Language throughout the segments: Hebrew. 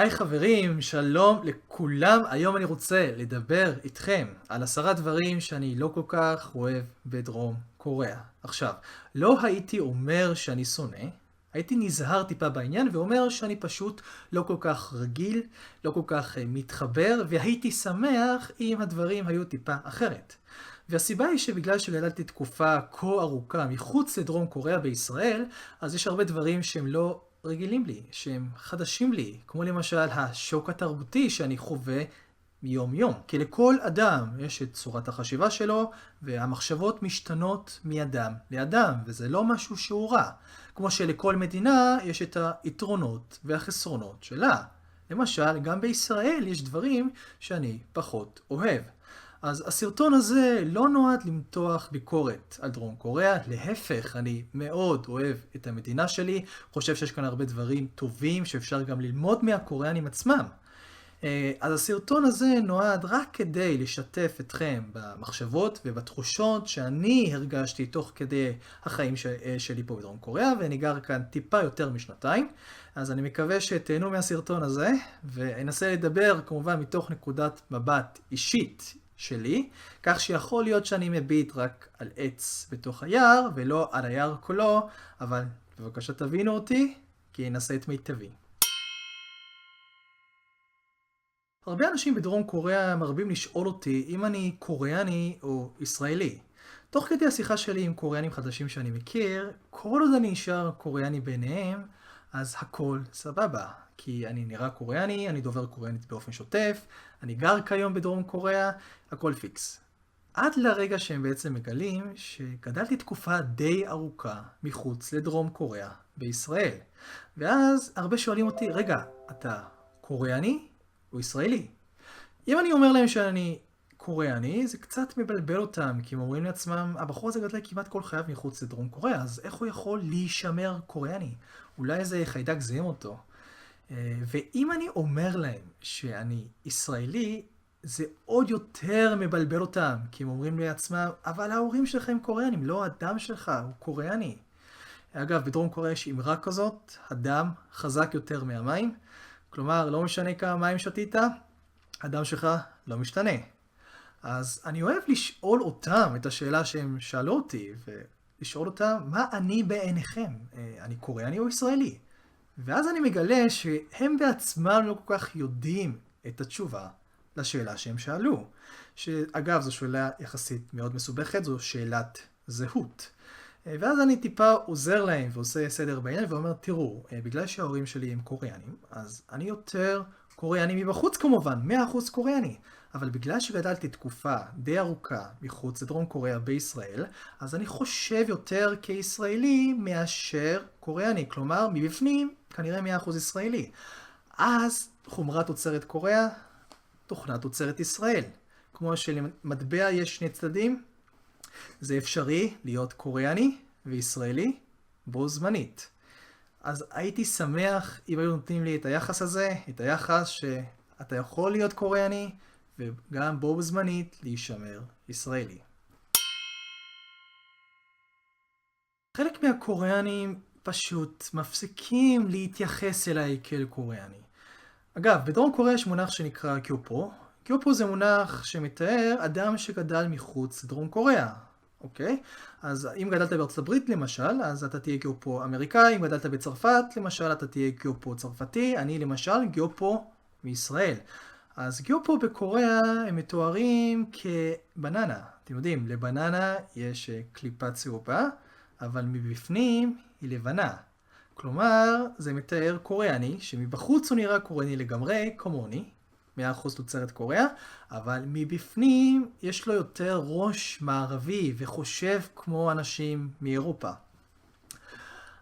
היי חברים, שלום לכולם. היום אני רוצה לדבר איתכם על 10 דברים שאני לא כל כך אוהב בדרום קוריאה. עכשיו, לא הייתי אומר שאני שונא, הייתי נזהר טיפה בעניין ואומר שאני פשוט לא כל כך רגיל, לא כל כך מתחבר, והייתי שמח אם הדברים היו טיפה אחרת. והסיבה היא שבגלל שגדלתי תקופה כה ארוכה מחוץ לדרום קוריאה בישראל, אז יש הרבה דברים שהם לא רגילים לי, שהם חדשים לי, כמו למשל השוק התרבותי שאני חווה מיום יום. כי לכל אדם יש את צורת החשיבה שלו, והמחשבות משתנות מאדם לאדם, וזה לא משהו שהוא רע. כמו שלכל מדינה יש את היתרונות והחסרונות שלה. למשל, גם בישראל יש דברים שאני פחות אוהב. אז הסרטון הזה לא נועד למתוח ביקורת על דרום קוריאה, להפך, אני מאוד אוהב את המדינה שלי, חושב שיש כאן הרבה דברים טובים שאפשר גם ללמוד מהקוריאנים עצמם. אז הסרטון הזה נועד רק כדי לשתף אתכם במחשבות ובתחושות שאני הרגשתי תוך כדי החיים שלי פה בדרום קוריאה, ואני גר כאן טיפה יותר משנתיים. אז אני מקווה שתהנו מהסרטון הזה, ואנסה לדבר כמובן מתוך נקודת מבט אישית שלי, כך שיכול להיות שאני מביט רק על עץ בתוך היער, ולא על היער כולו, אבל בבקשה תבינו אותי, כי אנסה את מיטבי. הרבה אנשים בדרום קוריאה מרבים לשאול אותי אם אני קוריאני או ישראלי. תוך כדי השיחה שלי עם קוריאנים חדשים שאני מכיר, כל עוד אני נשאר קוריאני ביניהם, אז הכל סבבה. כי אני נראה קוריאני, אני דובר קוריאנית באופן שוטף, אני גר כיום בדרום קוריאה, הכל פיקס. עד לרגע שהם בעצם מגלים שגדלתי תקופה די ארוכה מחוץ לדרום קוריאה בישראל. ואז הרבה שואלים אותי, רגע, אתה קוריאני או ישראלי? אם אני אומר להם שאני קוריאני, זה קצת מבלבל אותם, כי הם אומרים לעצמם, הבחור הזה גדל כמעט כל חייו מחוץ לדרום קוריאה, אז איך הוא יכול להישמר קוריאני? אולי איזה חיידק זיהם אותו. ואם אני אומר להם שאני ישראלי, זה עוד יותר מבלבל אותם, כי הם אומרים לעצמם, אבל ההורים שלך הם קוריאנים, לא הדם שלך, הוא קוריאני. אגב, בדרום קוריאה יש אמרה כזאת, הדם חזק יותר מהמים, כלומר, לא משנה כמה מים שתית, הדם שלך לא משתנה. אז אני אוהב לשאול אותם את השאלה שהם שאלו אותי, ולשאול אותם, מה אני בעיניכם? אני קוריאני או ישראלי? ואז אני מגלה שהם בעצמם לא כל כך יודעים את התשובה לשאלה שהם שאלו. שאגב, זו שאלה יחסית מאוד מסובכת, זו שאלת זהות. ואז אני טיפה עוזר להם ועושה סדר בעניין ואומר, תראו, בגלל שההורים שלי הם קוריאנים, אז אני יותר קוריאני מבחוץ כמובן, 100% קוריאני. אבל בגלל שגדלתי תקופה די ארוכה מחוץ לדרום קוריאה בישראל, אז אני חושב יותר כישראלי מאשר קוריאני. כלומר, מבפנים כנראה 100% ישראלי. אז חומרת תוצרת קוריאה, תוכנת תוצרת ישראל. כמו שלמטבע יש שני צדדים, זה אפשרי להיות קוריאני וישראלי בו זמנית. אז הייתי שמח אם היו נותנים לי את היחס הזה, את היחס שאתה יכול להיות קוריאני וגם בו זמנית להישמר ישראלי. חלק מהקוריאנים פשוט מפסיקים להתייחס אליי כאל קוריאני. אגב, בדרום קוריאה יש מונח שנקרא גיופו. גיופו זה מונח שמתאר אדם שגדל מחוץ לדרום קוריאה. אוקיי? אז אם גדלת בארצות הברית למשל, אז אתה תהיה גיאופו אמריקאי, אם גדלת בצרפת למשל, אתה תהיה גיאופו צרפתי, אני למשל גיאופו מישראל. אז גיאופו בקוריאה הם מתוארים כבננה. אתם יודעים, לבננה יש קליפה צהובה, אבל מבפנים היא לבנה. כלומר, זה מתאר קוריאני, שמבחוץ הוא נראה קוריאני לגמרי, כמוני, 100% תוצרת קוריאה, אבל מבפנים יש לו יותר ראש מערבי וחושב כמו אנשים מאירופה.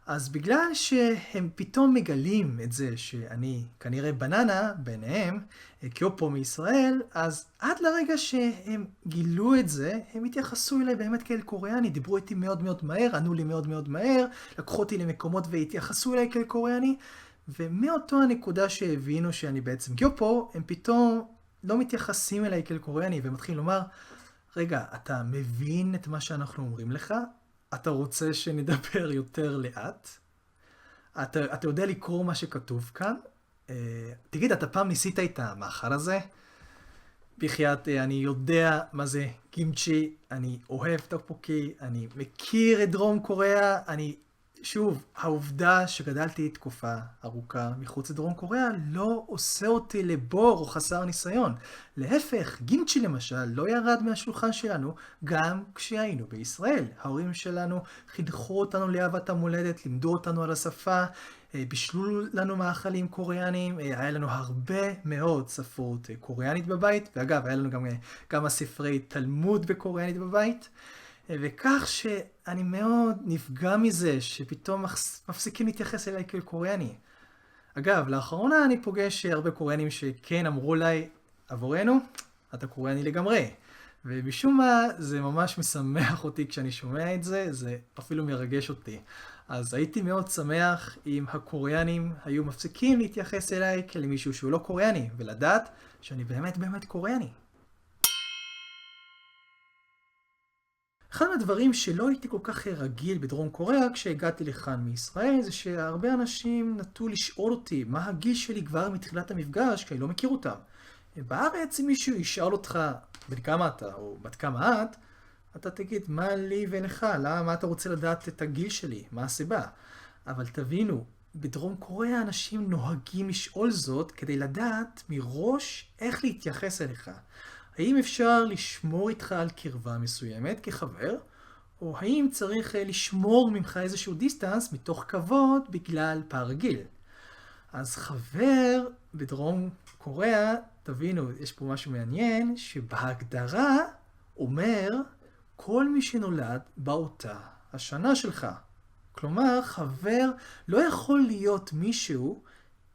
אז בגלל שהם פתאום מגלים את זה שאני כנראה בננה ביניהם, גיאופו מישראל, אז עד לרגע שהם גילו את זה, הם התייחסו אליי באמת כאל קוריאני, דיברו איתי מאוד מאוד מהר, ענו לי מאוד מאוד מהר, לקחו אותי למקומות והתייחסו אליי כאל קוריאני, ומאותו הנקודה שהבינו שאני בעצם גיאופו, הם פתאום לא מתייחסים אליי כאל קוריאני, והם מתחילים לומר, רגע, אתה מבין את מה שאנחנו אומרים לך? אתה רוצה שנדבר יותר לאט? אתה יודע לקרוא מה שכתוב כאן? תגיד, אתה פעם ניסית את המאכל הזה? בחייאת, אני יודע מה זה קימצ'י, אני אוהב טוקבוקי, אני מכיר את דרום קוריאה, שוב, העובדה שגדלתי תקופה ארוכה מחוץ לדרום קוריאה לא עושה אותי לבור או חסר ניסיון. להפך, גימצ'י למשל לא ירד מהשולחן שלנו גם כשהיינו בישראל. ההורים שלנו חינכו אותנו לאהבת המולדת, לימדו אותנו על השפה, בישלו לנו מאכלים קוריאנים, היה לנו הרבה מאוד ספרות קוריאנית בבית, ואגב, היה לנו גם כמה ספרי תלמוד בקוריאנית בבית. וכך שאני מאוד נפגע מזה שפתאום מפסיקים להתייחס אליי כקוריאני. אגב, לאחרונה אני פוגש הרבה קוריאנים שכן אמרו לי, עבורנו, אתה קוריאני לגמרי. ומשום מה זה ממש משמח אותי כשאני שומע את זה, זה אפילו מרגש אותי. אז הייתי מאוד שמח אם הקוריאנים היו מפסיקים להתייחס אליי כלמישהו שהוא לא קוריאני, ולדעת שאני באמת באמת קוריאני. אחד מהדברים שלא הייתי כל כך רגיל בדרום קוריאה כשהגעתי לכאן מישראל, זה שהרבה אנשים נטו לשאול אותי מה הגיל שלי כבר מתחילת המפגש, כי אני לא מכיר אותם. בארץ אם מישהו ישאל אותך בן כמה אתה או בת כמה אתה תגיד מה לי ולך, מה אתה רוצה לדעת את הגיל שלי, מה הסיבה. אבל תבינו, בדרום קוריאה אנשים נוהגים לשאול זאת כדי לדעת מראש איך להתייחס אליך. האם אפשר לשמור איתך על קרבה מסוימת כחבר, או האם צריך לשמור ממך איזשהו דיסטנס מתוך כבוד בגלל פער גיל. אז חבר בדרום קוריאה, תבינו, יש פה משהו מעניין, שבהגדרה אומר כל מי שנולד באותה השנה שלך. כלומר, חבר לא יכול להיות מישהו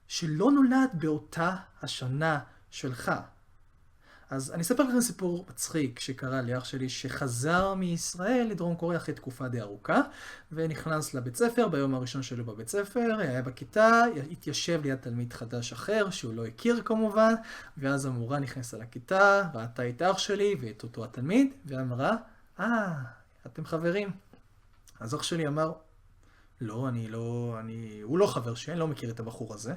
שלא נולד באותה השנה שלך. אז אני אספר לכם סיפור מצחיק שקרה לי אח שלי שחזר מישראל לדרום קוריאה אחרי תקופה די ארוכה ונכנס לבית ספר ביום הראשון שלו בבית ספר, היה בכיתה, התיישב ליד תלמיד חדש אחר שהוא לא הכיר כמובן, ואז המורה נכנסה לכיתה, ראתה את אח שלי ואת אותו התלמיד ואמרה, אתם חברים. אז אח שלי אמר, לא, הוא לא חבר שלי, אני לא מכיר את הבחור הזה.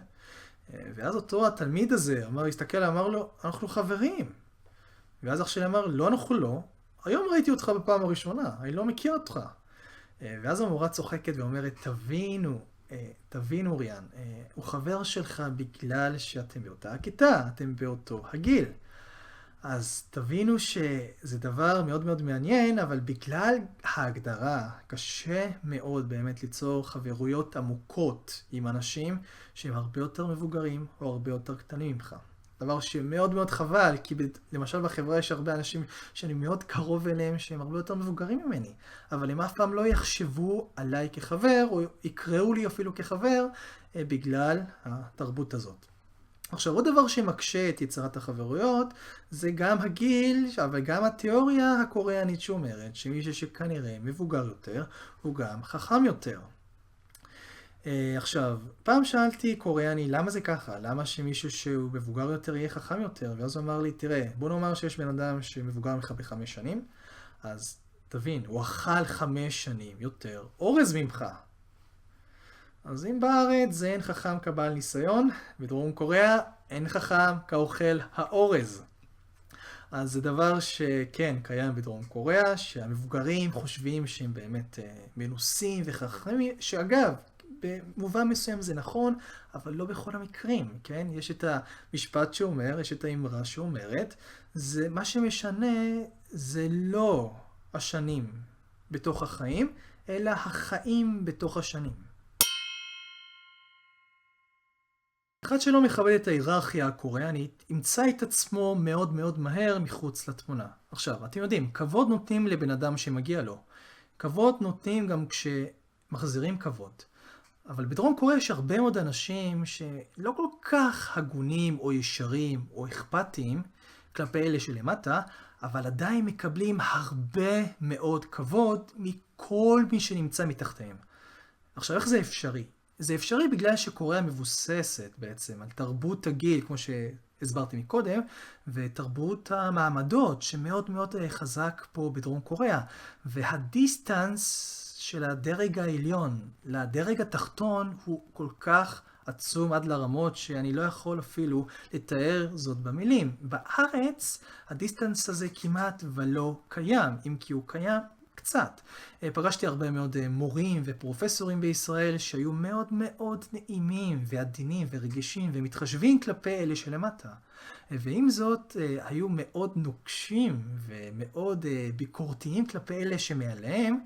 ואז אותו התלמיד הזה הסתכל, אמר לו, אנחנו חברים. ואז אח שלי אמר, לא, אנחנו לא. היום ראיתי אותך בפעם הראשונה, אני לא מכיר אותך. ואז המורה צוחקת ואומרת, תבינו ריאן, הוא חבר שלך בגלל שאתם באותה הכיתה, אתם באותו הגיל. אז תבינו שזה דבר מאוד מאוד מעניין, אבל בגלל ההגדרה קשה מאוד באמת ליצור חברויות עמוקות עם אנשים שהם הרבה יותר מבוגרים או הרבה יותר קטנים ממך. דבר שמאוד מאוד חבל, כי למשל בחברה יש הרבה אנשים שאני מאוד קרוב אליהם שהם הרבה יותר מבוגרים ממני, אבל הם אף פעם לא יחשבו עליי כחבר או יקראו לי אפילו כחבר בגלל התרבות הזאת. עכשיו, עוד דבר שמקשה את יצירת החברויות, זה גם הגיל, אבל גם התיאוריה הקוריאנית שאומרת, שמישהו שכנראה מבוגר יותר, הוא גם חכם יותר. עכשיו, פעם שאלתי קוריאני, למה זה ככה? למה שמישהו שהוא מבוגר יותר יהיה חכם יותר? ואז הוא אמר לי, תראה, בוא נאמר שיש בן אדם שמבוגר ממך ב5 שנים, אז תבין, הוא אכל 5 שנים יותר אורז ממך. אז אם בארץ זה אין חכם כבעל ניסיון, בדרום קוריאה אין חכם כאוכל האורז. אז זה דבר שכן קיים בדרום קוריאה, שהמבוגרים חושבים שהם באמת מנוסים וחכמים, שאגב, במובן מסוים זה נכון, אבל לא בכל המקרים, כן? יש את המשפט שאומר, יש את האמרה שאומרת, מה שמשנה זה לא השנים בתוך החיים, אלא החיים בתוך השנים. אחד שלא מכבד את ההיררכיה הקוריאנית, ימצא את עצמו מאוד מאוד מהר מחוץ לתמונה. עכשיו, אתם יודעים, כבוד נותנים לבן אדם שמגיע לו. כבוד נותנים גם כשמחזירים כבוד. אבל בדרום קוריאה יש הרבה מאוד אנשים שלא כל כך הגונים או ישרים או אכפתיים כלפי אלה שלמטה, אבל עדיין מקבלים הרבה מאוד כבוד מכל מי שנמצא מתחתיהם. עכשיו, איך זה אפשרי? זה אפשרי בגלל שקוריאה מבוססת בעצם על תרבות הגיל, כמו שהסברתי מקודם, ותרבות המעמדות שמאוד מאוד חזק פה בדרום קוריאה. והדיסטנס של הדרג העליון לדרג התחתון הוא כל כך עצום עד לרמות שאני לא יכול אפילו לתאר זאת במילים. בארץ הדיסטנס הזה כמעט ולא קיים, אם כי הוא קיים קצת. פגשתי הרבה מאוד מורים ופרופסורים בישראל שהיו מאוד מאוד נעימים ועדינים ורגישים ומתחשבים כלפי אלה שלמטה. ועם זאת, היו מאוד נוקשים ומאוד ביקורתיים כלפי אלה שמעליהם,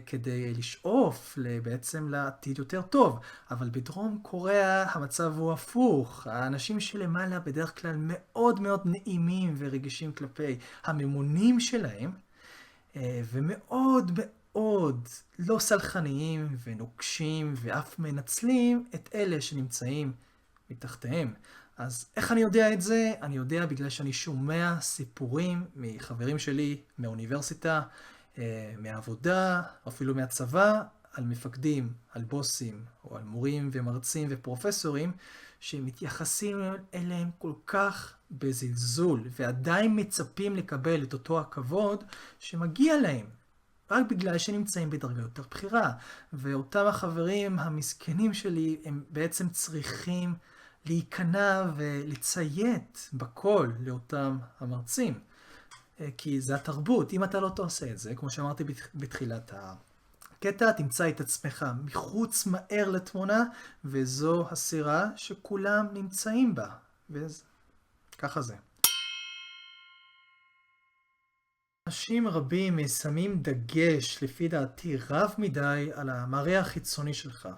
כדי לשאוף בעצם לעתיד יותר טוב. אבל בדרום קוריאה המצב הוא הפוך. האנשים שלמעלה בדרך כלל מאוד מאוד נעימים ורגישים כלפי הממונים שלהם, ומאוד מאוד לא סלחניים ונוקשים ואף מנצלים את אלה שנמצאים מתחתיהם. אז איך אני יודע את זה? אני יודע בגלל שאני שומע סיפורים מחברים שלי מהאוניברסיטה, מהעבודה, אפילו מהצבא, על מפקדים, על בוסים, או על מורים ומרצים ופרופסורים, שמתייחסים אליהם כל כך בזלזול, ועדיין מצפים לקבל את אותו הכבוד שמגיע להם, רק בגלל שנמצאים בדרגה יותר בכירה. ואותם החברים המסכנים שלי, הם בעצם צריכים להיכנע ולציית בכל לאותם המרצים. כי זה התרבות. אם אתה לא תעשה את זה, כמו שאמרתי בתחילת הקטע, תמצא את עצמך מחוץ מהר לתמונה, וזו הסירה שכולם נמצאים בה. וככה זה. אנשים רבים שמים דגש, לפי דעתי, רב מדי על המראה החיצוני שלך.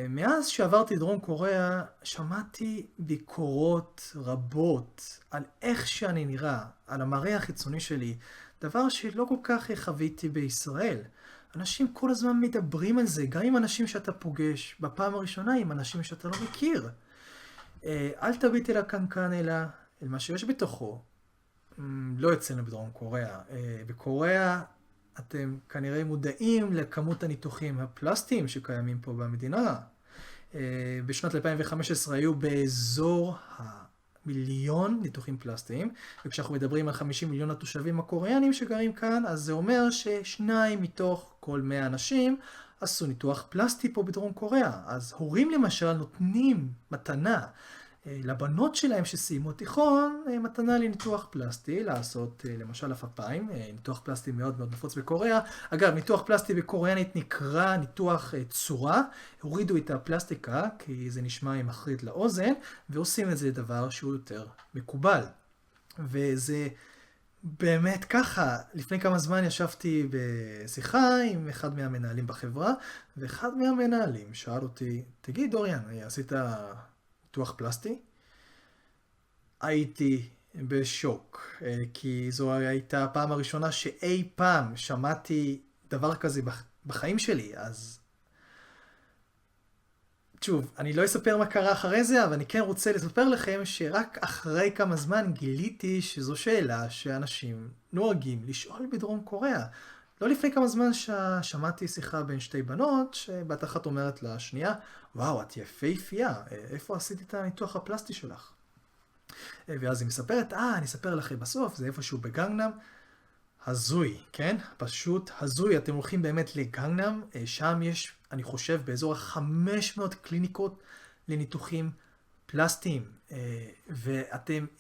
מאז שעברתי דרום קוריאה, שמעתי ביקורות רבות על איך שאני נראה, על המראה החיצוני שלי, דבר שלא כל כך חוויתי בישראל. אנשים כל הזמן מדברים על זה, גם עם אנשים שאתה פוגש בפעם הראשונה, עם אנשים שאתה לא מכיר. אל תביט אל הקנקן אלא אל מה שיש בתוכו. לא אצלנו בדרום קוריאה. בקוריאה אתם כנראה מודעים לכמות הניתוחים הפלסטיים שקיימים פה במדינה. בשנת 2015 היו באזור המיליון ניתוחים פלסטיים, וכשאנחנו מדברים על 50 מיליון התושבים הקוריאנים שגרים כאן, אז זה אומר ששניים מתוך כל 100 אנשים עשו ניתוח פלסטי פה בדרום קוריאה. אז הורים למשל נותנים מתנה לבנות שלהם שסיימו תיכון, מתנה לניתוח פלסטי, לעשות למשל אפיים, ניתוח פלסטי מאוד מאוד נפוץ בקוריאה. אגב, ניתוח פלסטי בקוריאנית נקרא ניתוח צורה, הורידו את הפלסטיקה כי זה נשמע מחריד לאוזן, ועושים את זה לדבר שהוא יותר מקובל. וזה באמת ככה, לפני כמה זמן ישבתי בשיחה עם אחד מהמנהלים בחברה, ואחד מהמנהלים שאל אותי, תגיד דוריאן, עשית ניתוח פלסטי? הייתי בשוק, כי זו הייתה הפעם הראשונה שאי פעם שמעתי דבר כזה בחיים שלי. אז שוב, אני לא אספר מה קרה אחרי זה, אבל אני כן רוצה לספר לכם שרק אחרי כמה זמן גיליתי שזו שאלה שאנשים נוהגים לשאול בדרום קוריאה. לא לפני כמה זמן שמעתי שיחה בין שתי בנות, שבת אחת אומרת לשנייה, וואו, את יפהפייה, איפה עשית את הניתוח הפלסטי שלך? ואז היא מספרת, אני אספר לכם בסוף, זה איפשהו בגנגנם. הזוי, כן? פשוט הזוי. אתם הולכים באמת לגנגנם, שם יש, אני חושב, באזור 500 קליניקות לניתוחים פלסטיים.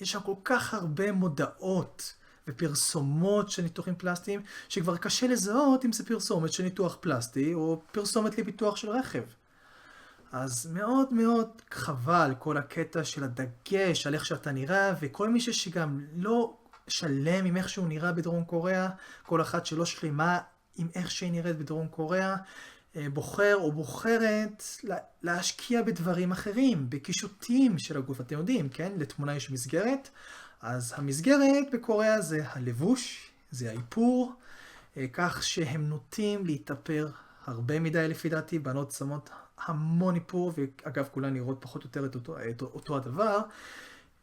יש שם כל כך הרבה מודעות ופרסומות של ניתוחים פלסטיים, שכבר קשה לזהות אם זה פרסומת של ניתוח פלסטי, או פרסומת לביטוח של רכב. אז מאוד מאוד חבל כל הקטע של הדגש על איך שאתה נראה, וכל מי שגם לא שלם עם איך שהוא נראה בדרום קוריאה, כל אחת שלא שלמה עם איך שהיא נראית בדרום קוריאה, בוחר או בוחרת להשקיע בדברים אחרים, בקישוטים של הגוף. אתם יודעים, כן? לתמונה יש מסגרת. אז המסגרת בקוריאה זה הלבוש, זה האיפור, כך שהם נוטים להתאפר הרבה מדי לפי דעתי. בנות שמות המון איפור, ואגב כולן נראות פחות או יותר את אותו הדבר,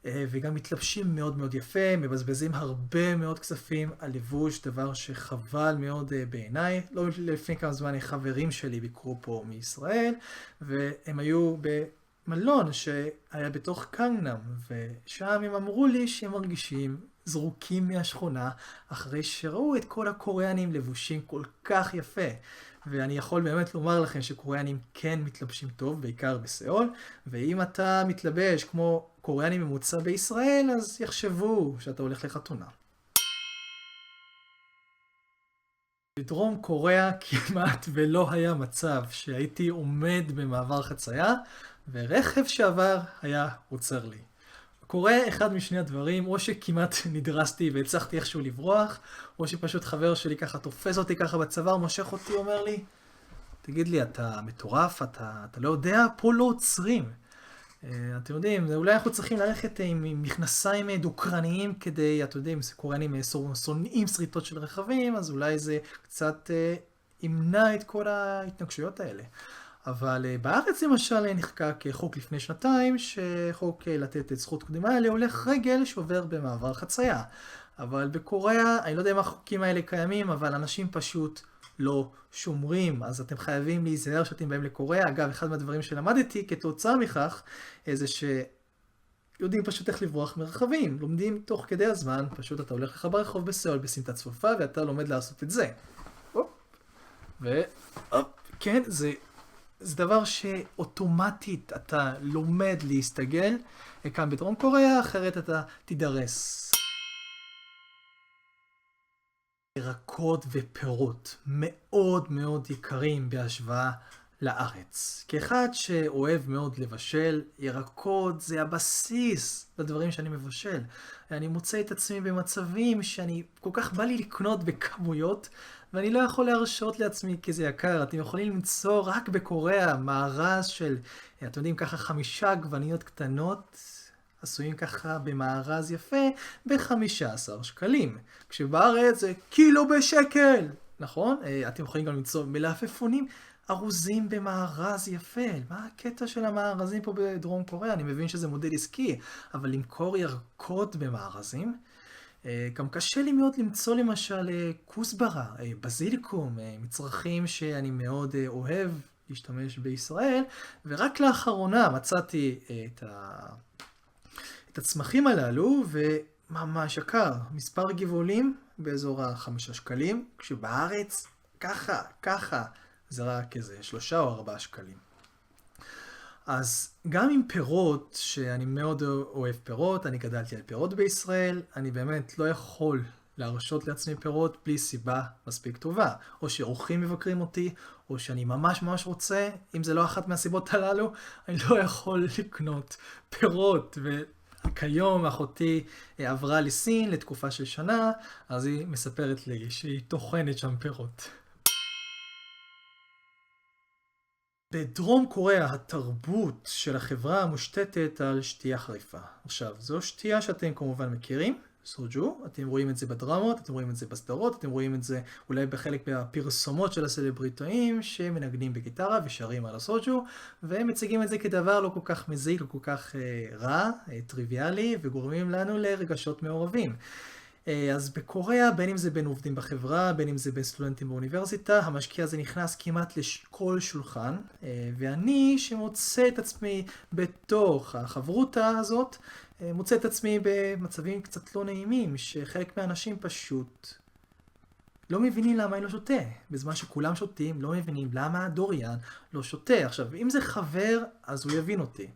וגם מתלבשים מאוד מאוד יפה, מבזבזים הרבה מאוד כספים על לבוש, דבר שחבל מאוד בעיניי. לא לפני כמה זמן חברים שלי ביקרו פה מישראל, והם היו במלון שהיה בתוך גנגנם, ושם הם אמרו לי שהם מרגישים זרוקים מהשכונה, אחרי שראו את כל הקוריאנים לבושים כל כך יפה. ואני יכול באמת לומר לכם שקוריאנים כן מתלבשים טוב, בעיקר בסיאול, ואם אתה מתלבש כמו קוריאני ממוצע בישראל, אז יחשבו שאתה הולך לחתונה. בדרום קוריאה כמעט ולא היה מצב שהייתי עומד במעבר חצייה, ורכב שעבר היה עוצר לי. קורה אחד משני הדברים, או שכמעט נדרסתי והצלחתי איכשהו לברוח, או שפשוט חבר שלי ככה תופס אותי ככה בצוואר, מושך אותי, אומר לי, תגיד לי, אתה מטורף? אתה לא יודע? פה לא עוצרים. אתם יודעים, אולי אנחנו צריכים ללכת עם מכנסיים דוקרניים כדי, אתם יודעים, קוריאנים שונאים שריטות של רכבים, אז אולי זה קצת ימנע את כל ההתנגשויות האלה. אבל בארץ למשל נחקק חוק לפני שנתיים, שחוק לתת את זכות קדימה להולך רגל שעובר במעבר חצייה. אבל בקוריאה, אני לא יודע אם החוקים האלה קיימים, אבל אנשים פשוט לא שומרים, אז אתם חייבים להיזהר שאתם באים לקוריאה. אגב, אחד מהדברים שלמדתי כתוצאה מכך, זה שיודעים פשוט איך לברוח מרחבים. לומדים תוך כדי הזמן, פשוט אתה הולך לך ברחוב בסיאול בסמטה צפופה, ואתה לומד לעשות את זה. כן, זה דבר שאוטומטית אתה לומד להסתגל כאן בדרום קוריאה, אחרת אתה תידרס. ירקות ופירות מאוד מאוד יקרים בהשוואה לארץ. כאחד שאוהב מאוד לבשל, ירקות זה הבסיס לדברים שאני מבשל. אני מוצא את עצמי במצבים שאני כל כך בא לי לקנות בכמויות, ואני לא יכול להרשות לעצמי כי זה יקר. אתם יכולים למצוא רק בקוריאה מארז של, אתם יודעים, ככה 5 עגבניות קטנות, עשויים ככה במארז יפה ב-15 שקלים. כשבארץ זה קילו בשקל, נכון? אתם יכולים גם למצוא מלפפונים ארוזים במארז יפה. מה הקטע של המארזים פה בדרום קוריאה? אני מבין שזה מודל עסקי, אבל למכור ירקות במארזים? גם קשה לי מאוד למצוא למשל כוסברה, בזיליקום, מצרכים שאני מאוד אוהב להשתמש בישראל, ורק לאחרונה מצאתי את הצמחים הללו, וממש יקר, מספר גבעולים באזור ה5 שקלים, כשבארץ ככה זה רק איזה 3 או 4 שקלים. אז גם עם פירות, שאני מאוד אוהב פירות, אני גדלתי על פירות בישראל, אני באמת לא יכול להרשות לעצמי פירות בלי סיבה מספיק טובה. או שאורחים מבקרים אותי, או שאני ממש רוצה, אם זה לא אחת מהסיבות הללו, אני לא יכול לקנות פירות. וכיום אחותי עברה לסין לתקופה של שנה, אז היא מספרת לי שהיא טוחנת שם פירות. בדרום קוריאה התרבות של החברה מושתתת על שתייה חריפה. עכשיו, זו שתייה שאתם כמובן מכירים, סוג'ו, אתם רואים את זה בדרמות, אתם רואים את זה בסדרות, אתם רואים את זה אולי בחלק מהפרסומות של הסלבריטאים שמנגנים בגיטרה ושרים על הסוג'ו, והם מציגים את זה כדבר לא כל כך מזיק, לא כל כך רע, טריוויאלי, וגורמים לנו לרגשות מעורבים. אז בקוריאה, בין אם זה בין עובדים בחברה, בין אם זה בין סטודנטים באוניברסיטה, המשקיע הזה נכנס כמעט לכל שולחן, ואני שמוצא את עצמי בתוך החברותה הזאת, מוצא את עצמי במצבים קצת לא נעימים, שחלק מהאנשים פשוט לא מבינים למה אני לא שותה. בזמן שכולם שותים, לא מבינים למה דוריאן לא שותה. עכשיו, אם זה חבר, אז הוא יבין אותי.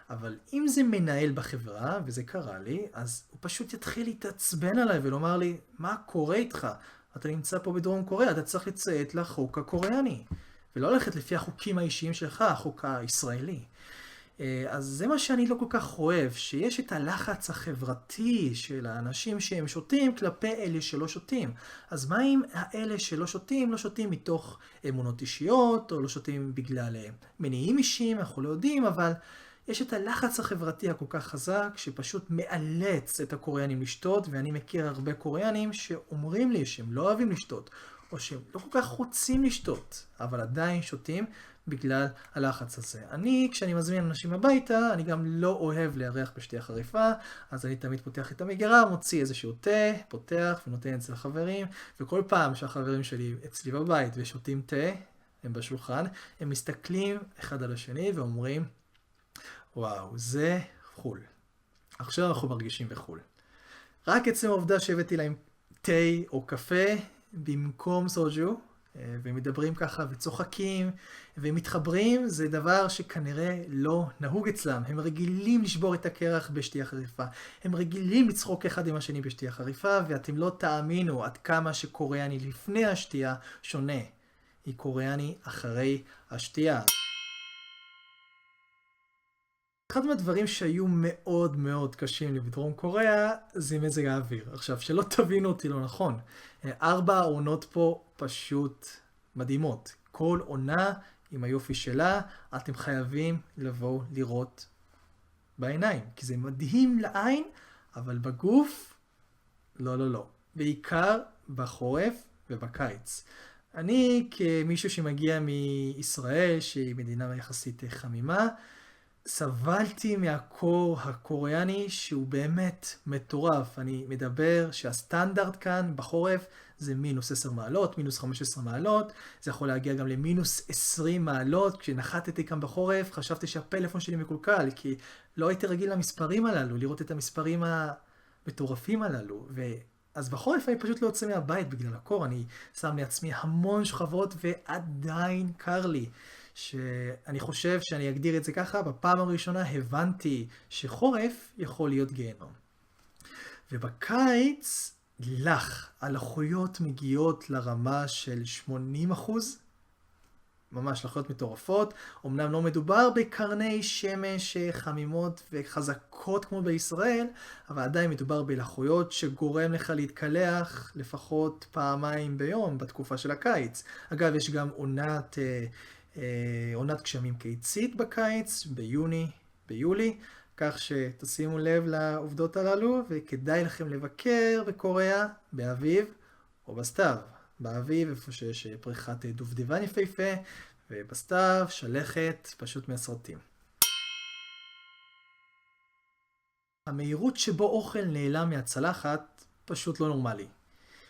אבל אם זה מנהל בחברה, וזה קרה לי, אז הוא פשוט יתחיל להתעצבן עליי ולומר לי, מה קורה איתך? אתה נמצא פה בדרום קוריאה, אתה צריך לציית לחוק הקוריאני. ולא ללכת לפי החוקים האישיים שלך, החוק הישראלי. אז זה מה שאני לא כל כך אוהב, שיש את הלחץ החברתי של האנשים שהם שותים כלפי אלה שלא שותים. אז מה אם האלה שלא שותים, לא שותים מתוך אמונות אישיות, או לא שותים בגלל מניעים אישיים, אנחנו לא יודעים, אבל יש את הלחץ החברתי הכל כך חזק, שפשוט מאלץ את הקוריאנים לשתות, ואני מכיר הרבה קוריאנים שאומרים לי שהם לא אוהבים לשתות, או שהם לא כל כך רוצים לשתות, אבל עדיין שותים בגלל הלחץ הזה. כשאני מזמין אנשים הביתה, אני גם לא אוהב לארח בשתייה חריפה, אז אני תמיד פותח את המגירה, מוציא איזשהו תה, פותח ונותן את זה לחברים, וכל פעם שהחברים שלי אצלי בבית ושותים תה, הם בשולחן, הם מסתכלים אחד על השני ואומרים, וואו, זה חול. עכשיו אנחנו מרגישים בחול. רק עצם העובדה שהבאתי להם תה או קפה במקום סוג'ו, ומדברים ככה וצוחקים ומתחברים, זה דבר שכנראה לא נהוג אצלם. הם רגילים לשבור את הקרח בשתייה חריפה. הם רגילים לצחוק אחד עם השני בשתייה חריפה, ואתם לא תאמינו עד כמה שקוריאני לפני השתייה שונה. היא קוריאני אחרי השתייה. אחד מהדברים שהיו מאוד מאוד קשים לי בדרום קוריאה זה מזג האוויר. עכשיו, שלא תבינו אותי לא נכון. 4 העונות פה פשוט מדהימות. כל עונה עם היופי שלה, אתם חייבים לבוא לראות בעיניים. כי זה מדהים לעין, אבל בגוף, לא. בעיקר בחורף ובקיץ. אני כמישהו שמגיע מישראל, שהיא מדינה יחסית חמימה, סבלתי מהקור הקוריאני שהוא באמת מטורף. אני מדבר שהסטנדרט כאן בחורף זה מינוס 10 מעלות, מינוס 15 מעלות, זה יכול להגיע גם למינוס 20 מעלות. כשנחתתי כאן בחורף חשבתי שהפלאפון שלי מקולקל, כי לא הייתי רגיל למספרים הללו, לראות את המספרים המטורפים הללו. אז בחורף אני פשוט לא יוצא מהבית בגלל הקור, אני שם לעצמי המון שכבות ועדיין קר לי. שאני חושב שאני אגדיר את זה ככה, בפעם הראשונה הבנתי שחורף יכול להיות גיהנום. ובקיץ, הלחויות מגיעות לרמה של 80%, ממש לחות מטורפות. אמנם לא מדובר בקרני שמש חמימות וחזקות כמו בישראל, אבל עדיין מדובר בלחויות שגורם לך להתקלח לפחות פעמיים ביום בתקופה של הקיץ. אגב, יש גם עונת גשמים קיצית בקיץ, ביולי, כך שתשימו לב לעובדות הללו, וכדאי לכם לבקר בקוריאה באביב או בסתיו. באביב איפה שיש פריחת דובדבן יפהפה, ובסתיו שלכת פשוט מהסרטים. המהירות שבו אוכל נעלם מהצלחת פשוט לא נורמלי.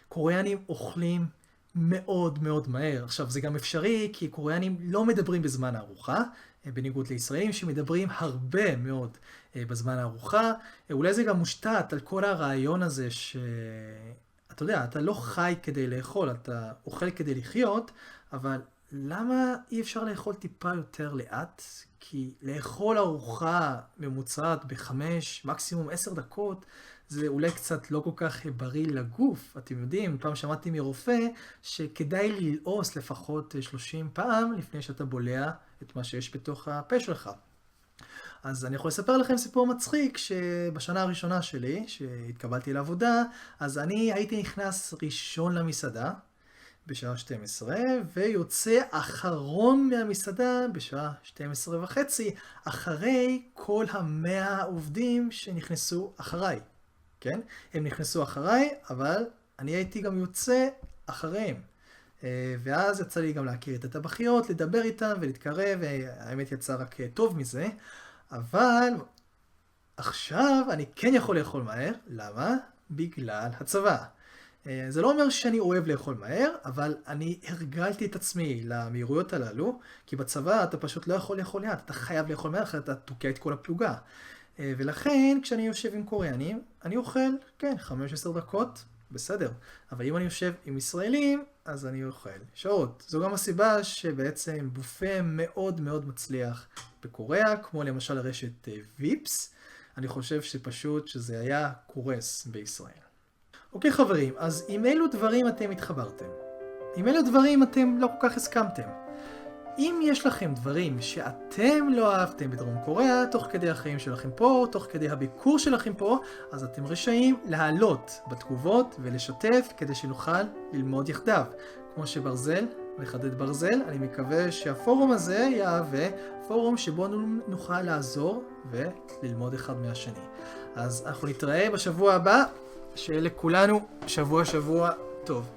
קוריאנים אוכלים מאוד מאוד מהר. עכשיו זה גם אפשרי כי קוריאנים לא מדברים בזמן הארוחה, בניגוד לישראלים שמדברים הרבה מאוד בזמן הארוחה. אולי זה גם מושתת על כל הרעיון הזה אתה יודע, אתה לא חי כדי לאכול, אתה אוכל כדי לחיות, אבל למה אי אפשר לאכול טיפה יותר לאט? כי לאכול ארוחה ממוצעת ב5, מקסימום 10 דקות, זה אולי קצת לא כל כך בריא לגוף. אתם יודעים, פעם שמעתי מרופא שכדאי ללעוס לפחות 30 פעם לפני שאתה בולע את מה שיש בתוך הפה שלך. אז אני יכול לספר לכם סיפור מצחיק שבשנה הראשונה שלי, שהתקבלתי לעבודה, אז אני הייתי נכנס ראשון למסעדה בשעה 12, ויוצא אחרון מהמסעדה בשעה 12:30, אחרי כל 100 עובדים שנכנסו אחריי. כן? הם נכנסו אחריי, אבל אני הייתי גם יוצא אחריהם. ואז יצא לי גם להכיר את הטבחיות, לדבר איתם ולהתקרב, והאמת יצא רק טוב מזה. אבל עכשיו אני כן יכול לאכול מהר. למה? בגלל הצבא. זה לא אומר שאני אוהב לאכול מהר, אבל אני הרגלתי את עצמי למהירויות הללו, כי בצבא אתה פשוט לא יכול לאכול לאט, אתה חייב לאכול מהר, אחרת אתה תוקע את כל הפלוגה. ולכן כשאני יושב עם קוריאנים, אני אוכל, כן, 15 דקות, בסדר. אבל אם אני יושב עם ישראלים, אז אני אוכל שעות. זו גם הסיבה שבעצם בופה מאוד מאוד מצליח בקוריאה, כמו למשל רשת ויפס. אני חושב שפשוט שזה היה קורס בישראל. אוקיי חברים, אז עם אילו דברים אתם התחברתם? עם אילו דברים אתם לא כל כך הסכמתם? אם יש לכם דברים שאתם לא אהבתם בדרום קוריאה, תוך כדי החיים שלכם פה, תוך כדי הביקור שלכם פה, אז אתם רשאים להעלות בתגובות ולשתף כדי שנוכל ללמוד יחדיו. כמו שברזל מחדד ברזל, אני מקווה שהפורום הזה יהווה פורום שבו נוכל לעזור וללמוד אחד מהשני. אז אנחנו נתראה בשבוע הבא, שיהיה לכולנו שבוע טוב.